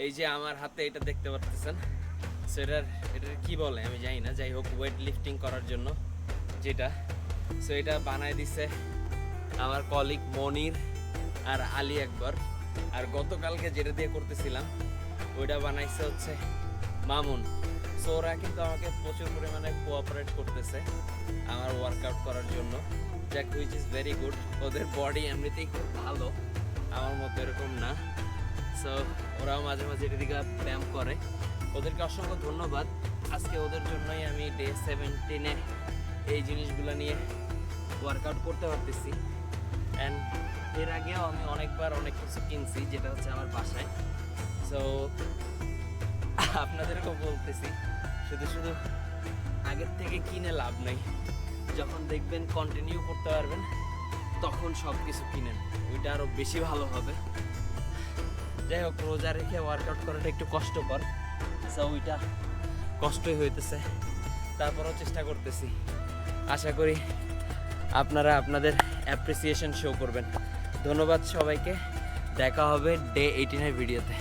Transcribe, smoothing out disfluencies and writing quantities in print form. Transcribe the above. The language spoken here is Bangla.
এই যে আমার হাতে এটা দেখতে পাচ্ছেন, এটার কি বলে আমি জানি না, যাই হোক ওয়েট লিফটিং করার জন্য যেটা, সো এটা বানায় দিছে আমার কলিগ মনির আর আলী একবার। আর গতকালকে যেটা দিয়ে করতেছিলাম ওইটা বানাইছে হচ্ছে মামুন। সো ওরা কিন্তু আমাকে প্রচুর পরিমাণে কোঅপারেট করতেছে আমার ওয়ার্কআউট করার জন্য, যাক হুইচ ইজ ভেরি গুড। ওদের বডি এমনিতেই খুব ভালো, আমার মতো এরকম না। সো ওরাও মাঝে মাঝে এটা দিকে ব্যায়াম করে, ওদেরকে অসংখ্য ধন্যবাদ। আজকে ওদের জন্যই আমি ডে 17-এ এই জিনিসগুলো নিয়ে ওয়ার্কআউট করতে পারতেছি। অ্যান্ড এর আগেও আমি অনেকবার অনেক কিছু কিনছি যেটা হচ্ছে আমার বাসায়। সো আপনাদেরকেও বলতেছি, শুধু শুধু আগের থেকে কিনে লাভ নেই, যখন দেখবেন কন্টিনিউ করতে পারবেন তখন সব কিছু কিনেন, ওইটা আরও বেশি ভালো হবে। যাই হোক, রোজা রেখে ওয়ার্কআউট করাটা একটু কষ্টকর, সো ওইটা কষ্টই হইতেছে, তারপরও চেষ্টা করতেছি। আশা করি আপনারা আপনাদের অ্যাপ্রিসিয়েশন শো করবেন। ধন্যবাদ সবাইকে, দেখা হবে ডে 18-এর ভিডিওতে।